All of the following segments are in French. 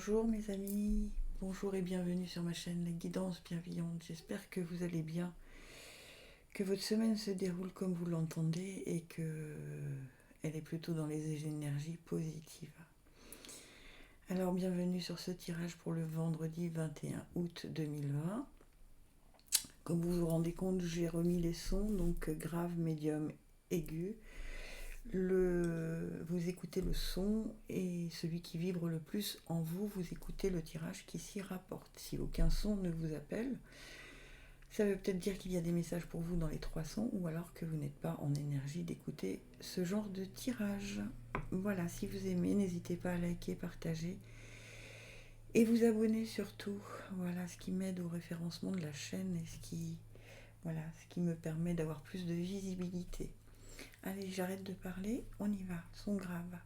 Bonjour mes amis, bonjour et bienvenue sur ma chaîne La Guidance Bienveillante. J'espère que vous allez bien, que votre semaine se déroule comme vous l'entendez et que elle est plutôt dans les énergies positives. Alors bienvenue sur ce tirage pour le vendredi 21 août 2020. Comme vous vous rendez compte, j'ai remis les sons, donc grave, médium, aigu. Vous écoutez le son et celui qui vibre le plus en vous, vous écoutez le tirage qui s'y rapporte. Si aucun son ne vous appelle, ça veut peut-être dire qu'il y a des messages pour vous dans les trois sons ou alors que vous n'êtes pas en énergie d'écouter ce genre de tirage. Voilà, si vous aimez, n'hésitez pas à liker, partager et vous abonner surtout. Voilà, ce qui m'aide au référencement de la chaîne et ce qui me permet d'avoir plus de visibilité. Allez, j'arrête de parler, on y va, son grave.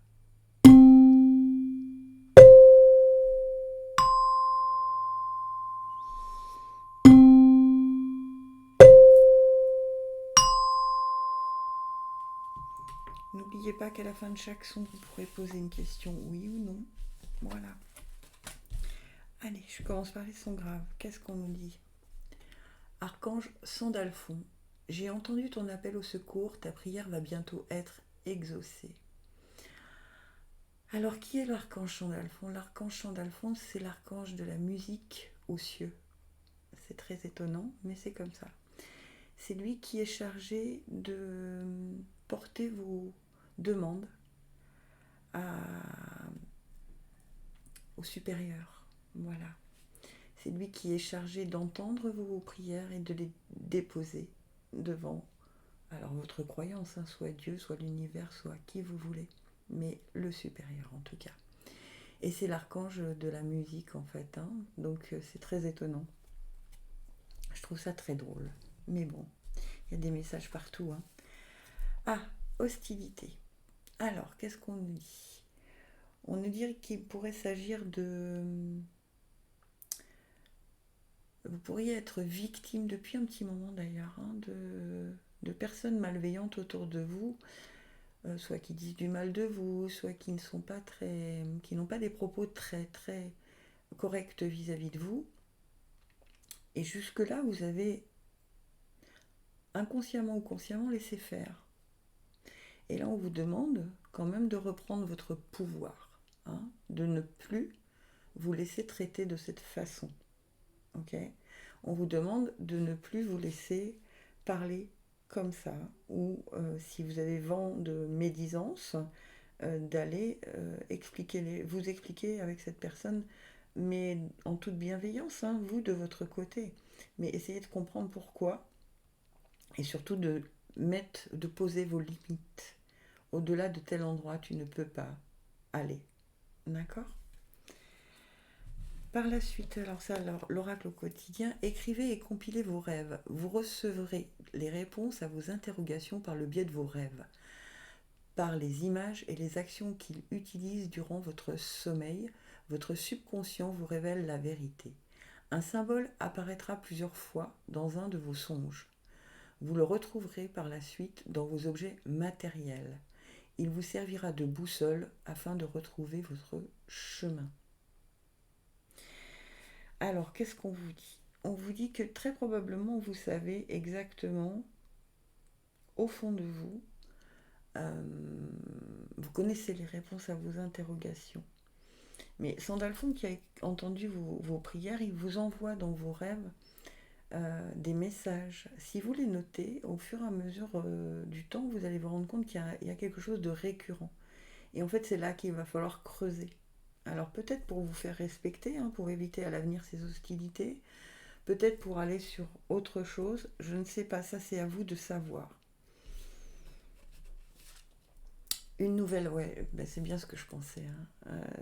N'oubliez pas qu'à la fin de chaque son, vous pourrez poser une question, oui ou non. Voilà. Allez, je commence par les sons graves. Qu'est-ce qu'on nous dit? Archange Sandalphon, j'ai entendu ton appel au secours, ta prière va bientôt être exaucée. Alors, qui est l'archange Sandalphon? L'archange Sandalphon, c'est l'archange de la musique aux cieux. C'est très étonnant, mais c'est comme ça. C'est lui qui est chargé de porter vos demandes au supérieur. Voilà. C'est lui qui est chargé d'entendre vos prières et de les déposer devant alors votre croyance, soit Dieu, soit l'univers, soit qui vous voulez, mais le supérieur en tout cas. Et c'est l'archange de la musique en fait, donc c'est très étonnant. Je trouve ça très drôle, mais bon, il y a des messages partout. Ah, hostilité. Alors, qu'est-ce qu'on nous dit? On nous dit qu'il pourrait s'agir de... Vous pourriez être victime depuis un petit moment d'ailleurs, de personnes malveillantes autour de vous, soit qui disent du mal de vous, soit qui ne sont pas qui n'ont pas des propos très très corrects vis-à-vis de vous. Et jusque-là, vous avez inconsciemment ou consciemment laissé faire. Et là, on vous demande quand même de reprendre votre pouvoir, de ne plus vous laisser traiter de cette façon. Okay, on vous demande de ne plus vous laisser parler comme ça, ou si vous avez vent de médisance, d'aller vous expliquer avec cette personne, mais en toute bienveillance, vous de votre côté. Mais essayez de comprendre pourquoi, et surtout de poser vos limites. Au-delà de tel endroit, tu ne peux pas aller. D'accord ? Par la suite, l'oracle au quotidien, écrivez et compilez vos rêves. Vous recevrez les réponses à vos interrogations par le biais de vos rêves, par les images et les actions qu'il utilise durant votre sommeil. Votre subconscient vous révèle la vérité. Un symbole apparaîtra plusieurs fois dans un de vos songes. Vous le retrouverez par la suite dans vos objets matériels. Il vous servira de boussole afin de retrouver votre chemin. Alors, qu'est-ce qu'on vous dit? On vous dit que très probablement vous savez exactement, au fond de vous, vous connaissez les réponses à vos interrogations. Mais Sandalphon, qui a entendu vos prières, il vous envoie dans vos rêves des messages. Si vous les notez, au fur et à mesure du temps, vous allez vous rendre compte qu'il y a quelque chose de récurrent. Et en fait, c'est là qu'il va falloir creuser. Alors peut-être pour vous faire respecter, pour éviter à l'avenir ces hostilités, peut-être pour aller sur autre chose, je ne sais pas, ça c'est à vous de savoir. Une nouvelle, c'est bien ce que je pensais,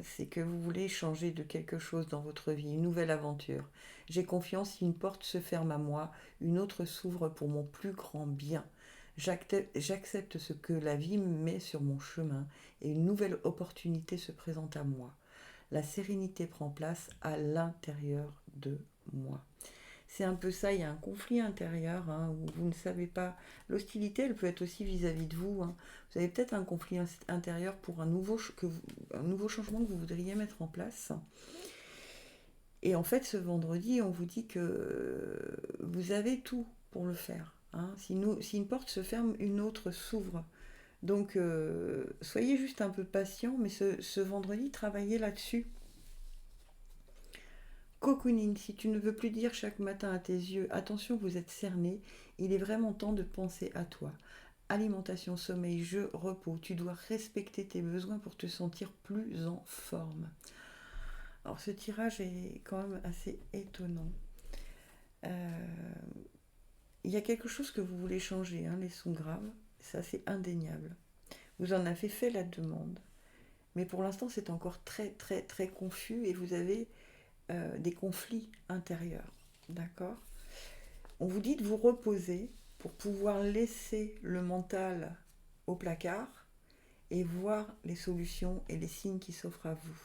c'est que vous voulez changer de quelque chose dans votre vie, une nouvelle aventure. J'ai confiance, si une porte se ferme à moi, une autre s'ouvre pour mon plus grand bien. J'accepte ce que la vie me met sur mon chemin et une nouvelle opportunité se présente à moi. La sérénité prend place à l'intérieur de moi. C'est un peu ça, il y a un conflit intérieur hein, où vous ne savez pas. L'hostilité, elle peut être aussi vis-à-vis de vous. Hein. Vous avez peut-être un conflit intérieur pour un nouveau changement que vous voudriez mettre en place. Et en fait, ce vendredi, on vous dit que vous avez tout pour le faire. Hein. Si une porte se ferme, une autre s'ouvre. Donc, soyez juste un peu patient, mais ce vendredi, travaillez là-dessus. Cocooning, si tu ne veux plus dire chaque matin à tes yeux, attention, vous êtes cerné, il est vraiment temps de penser à toi. Alimentation, sommeil, jeu, repos, tu dois respecter tes besoins pour te sentir plus en forme. Alors ce tirage est quand même assez étonnant. Euh, Il y a quelque chose que vous voulez changer, hein, les sons graves, ça c'est indéniable. Vous en avez fait la demande, mais pour l'instant c'est encore très très très confus et vous avez des conflits intérieurs. D'accord. On vous dit de vous reposer pour pouvoir laisser le mental au placard et voir les solutions et les signes qui s'offrent à vous.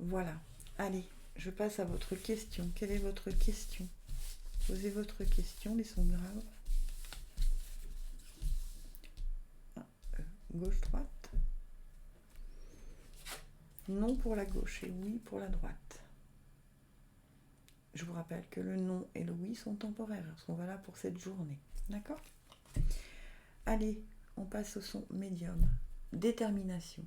Voilà. Allez, je passe à votre question. Quelle est votre question? Posez votre question, les sons graves. Gauche-droite. Non pour la gauche et oui pour la droite. Je vous rappelle que le non et le oui sont temporaires, sont valables pour cette journée. D'accord? Allez, on passe au son médium. Détermination.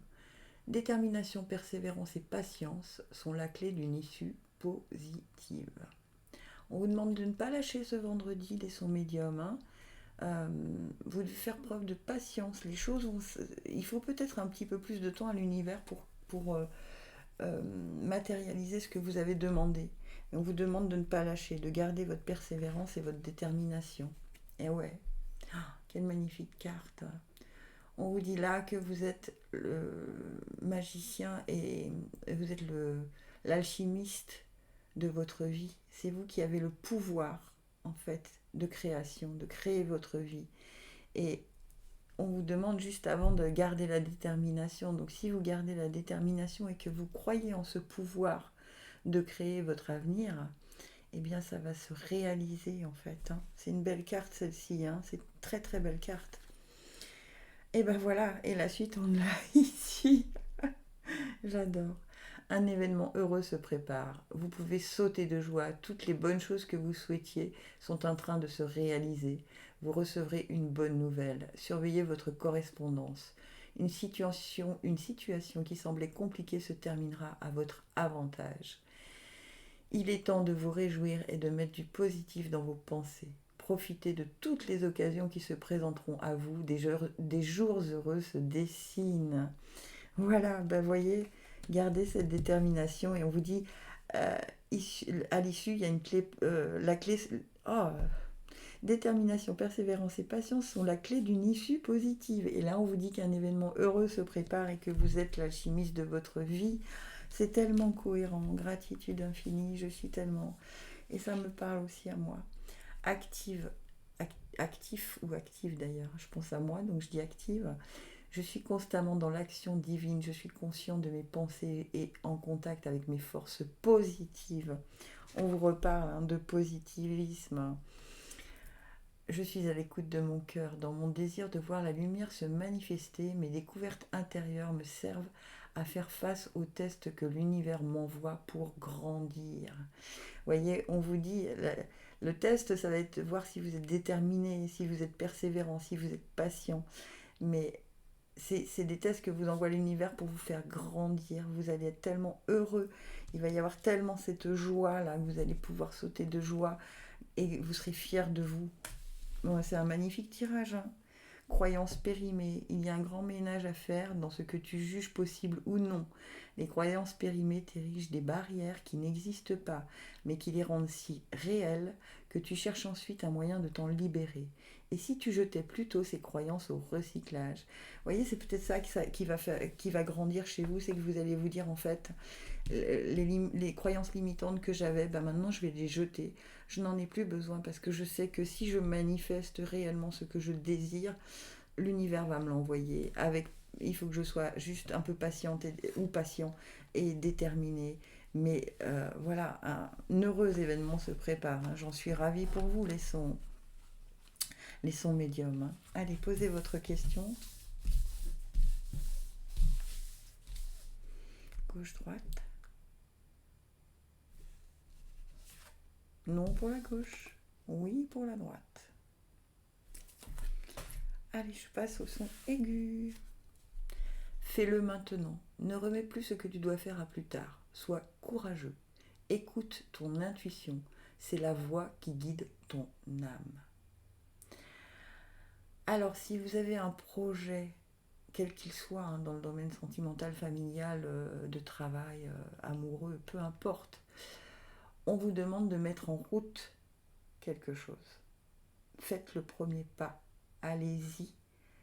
Détermination, persévérance et patience sont la clé d'une issue positive. On vous demande de ne pas lâcher ce vendredi les sons médiums. Hein. Vous devez faire preuve de patience. Les choses vont... Il faut peut-être un petit peu plus de temps à l'univers pour matérialiser ce que vous avez demandé. Et on vous demande de ne pas lâcher, de garder votre persévérance et votre détermination. Et ouais, quelle magnifique carte. On vous dit là que vous êtes le magicien et vous êtes l'alchimiste de votre vie. C'est vous qui avez le pouvoir, en fait, de création, de créer votre vie. Et on vous demande juste avant de garder la détermination. Donc si vous gardez la détermination et que vous croyez en ce pouvoir de créer votre avenir, eh bien ça va se réaliser en fait. Hein. C'est une belle carte celle-ci, hein. C'est une très très belle carte. Et ben voilà, et la suite on l'a ici. J'adore. Un événement heureux se prépare. Vous pouvez sauter de joie. Toutes les bonnes choses que vous souhaitiez sont en train de se réaliser. Vous recevrez une bonne nouvelle. Surveillez votre correspondance. Une situation qui semblait compliquée se terminera à votre avantage. Il est temps de vous réjouir et de mettre du positif dans vos pensées. Profitez de toutes les occasions qui se présenteront à vous. Des jours heureux se dessinent. Voilà, ben voyez, gardez cette détermination et on vous dit, euh, à l'issue, il y a une clé, la clé, oh, détermination, persévérance et patience sont la clé d'une issue positive. Et là, on vous dit qu'un événement heureux se prépare et que vous êtes l'alchimiste de votre vie. C'est tellement cohérent, gratitude infinie, je suis tellement... Et ça me parle aussi à moi. Actif ou active d'ailleurs, je pense à moi, donc je dis active. Je suis constamment dans l'action divine, je suis conscient de mes pensées et en contact avec mes forces positives. On vous reparle hein, de positivisme. Je suis à l'écoute de mon cœur, dans mon désir de voir la lumière se manifester, mes découvertes intérieures me servent à faire face aux tests que l'univers m'envoie pour grandir. Vous voyez, on vous dit, le test, ça va être de voir si vous êtes déterminé, si vous êtes persévérant, si vous êtes patient. Mais c'est des tests que vous envoie l'univers pour vous faire grandir. Vous allez être tellement heureux. Il va y avoir tellement cette joie là que vous allez pouvoir sauter de joie et vous serez fiers de vous. Bon, c'est un magnifique tirage. Hein. Croyances périmées. Il y a un grand ménage à faire dans ce que tu juges possible ou non. Les croyances périmées t'érigent des barrières qui n'existent pas, mais qui les rendent si réelles que tu cherches ensuite un moyen de t'en libérer. Et si tu jetais plutôt ces croyances au recyclage? Vous voyez, c'est peut-être ça qui va grandir chez vous, c'est que vous allez vous dire en fait, les croyances limitantes que j'avais, ben maintenant je vais les jeter. Je n'en ai plus besoin parce que je sais que si je manifeste réellement ce que je désire, l'univers va me l'envoyer. Il faut que je sois juste un peu patiente ou patient et déterminée. Mais voilà, un heureux événement se prépare, hein. J'en suis ravie pour vous, les sons médiums, hein. Allez, posez votre question. Gauche-droite. Non pour la gauche. Oui pour la droite. Allez, je passe au son aigu. Fais-le maintenant. Ne remets plus ce que tu dois faire à plus tard. Sois courageux. Écoute ton intuition. C'est la voix qui guide ton âme. Alors, si vous avez un projet, quel qu'il soit, hein, dans le domaine sentimental, familial, de travail, amoureux, peu importe, on vous demande de mettre en route quelque chose. Faites le premier pas. Allez-y.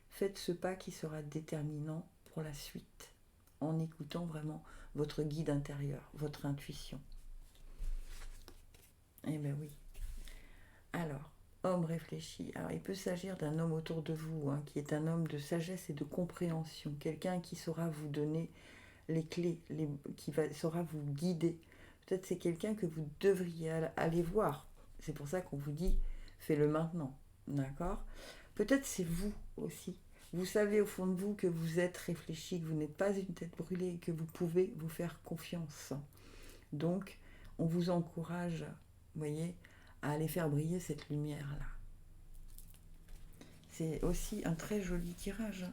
Faites ce pas qui sera déterminant pour la suite, en écoutant vraiment votre guide intérieur, votre intuition. Eh bien oui. Alors, homme réfléchi. Alors, il peut s'agir d'un homme autour de vous, hein, qui est un homme de sagesse et de compréhension, quelqu'un qui saura vous donner les clés, saura vous guider. Peut-être c'est quelqu'un que vous devriez aller voir. C'est pour ça qu'on vous dit, fais-le maintenant. D'accord ? Peut-être c'est vous aussi. Vous savez au fond de vous que vous êtes réfléchi, que vous n'êtes pas une tête brûlée, que vous pouvez vous faire confiance. Donc, on vous encourage, vous voyez, à aller faire briller cette lumière-là. C'est aussi un très joli tirage.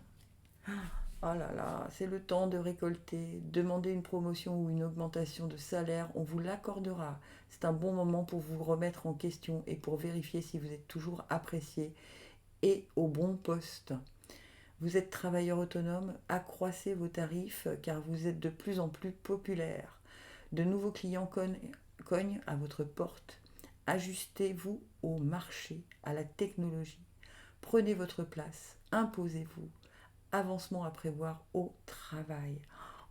Oh là là, c'est le temps de récolter. Demandez une promotion ou une augmentation de salaire, on vous l'accordera. C'est un bon moment pour vous remettre en question et pour vérifier si vous êtes toujours apprécié et au bon poste. Vous êtes travailleur autonome, accroissez vos tarifs car vous êtes de plus en plus populaire. De nouveaux clients cognent à votre porte. Ajustez-vous au marché, à la technologie. Prenez votre place, imposez-vous. Avancement à prévoir au travail.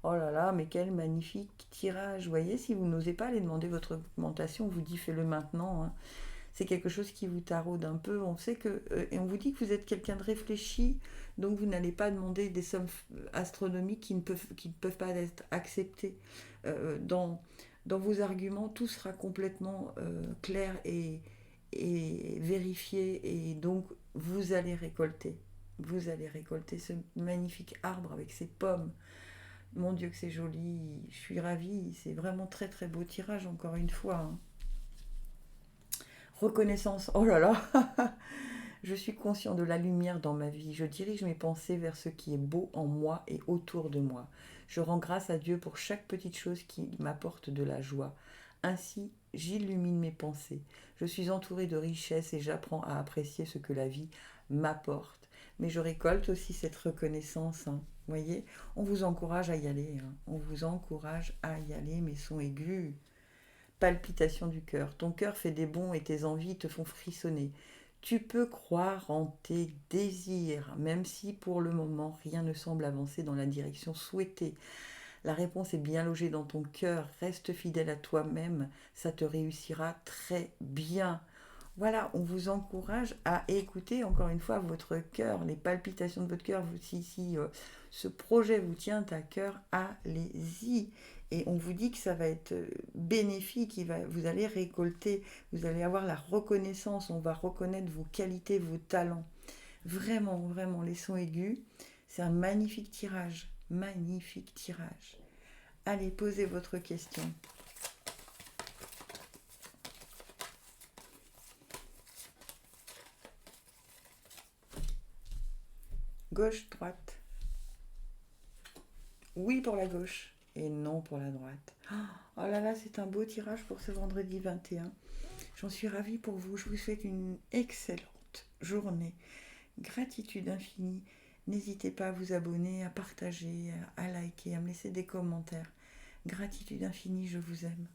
Oh là là, mais quel magnifique tirage. Vous voyez, si vous n'osez pas aller demander votre augmentation, on vous dit fais-le maintenant, hein. C'est quelque chose qui vous taraude un peu. On sait que, et on vous dit que vous êtes quelqu'un de réfléchi, donc vous n'allez pas demander des sommes astronomiques qui ne peuvent pas être acceptées. Dans vos arguments, tout sera complètement clair et vérifié, et donc vous allez récolter. Vous allez récolter ce magnifique arbre avec ses pommes. Mon Dieu que c'est joli, je suis ravie, c'est vraiment très très beau tirage encore une fois, hein. Reconnaissance, oh là là. Je suis conscient de la lumière dans ma vie. Je dirige mes pensées vers ce qui est beau en moi et autour de moi. Je rends grâce à Dieu pour chaque petite chose qui m'apporte de la joie. Ainsi, j'illumine mes pensées. Je suis entourée de richesses et j'apprends à apprécier ce que la vie m'apporte. Mais je récolte aussi cette reconnaissance, hein. Vous voyez, on vous encourage à y aller, hein. On vous encourage à y aller, mais son aigu. Palpitation du cœur. Ton cœur fait des bonds et tes envies te font frissonner. Tu peux croire en tes désirs, même si pour le moment rien ne semble avancer dans la direction souhaitée. La réponse est bien logée dans ton cœur. Reste fidèle à toi-même, ça te réussira très bien. Voilà, on vous encourage à écouter encore une fois votre cœur, les palpitations de votre cœur. Si ce projet vous tient à cœur, allez-y. Et on vous dit que ça va être bénéfique, vous allez récolter, vous allez avoir la reconnaissance, on va reconnaître vos qualités, vos talents. Vraiment, vraiment, les sons aigus, c'est un magnifique tirage. Magnifique tirage. Allez, posez votre question. Gauche, droite. Oui pour la gauche et non pour la droite. Oh là là, c'est un beau tirage pour ce vendredi 21. J'en suis ravie pour vous. Je vous souhaite une excellente journée. Gratitude infinie. N'hésitez pas à vous abonner, à partager, à liker, à me laisser des commentaires. Gratitude infinie, je vous aime.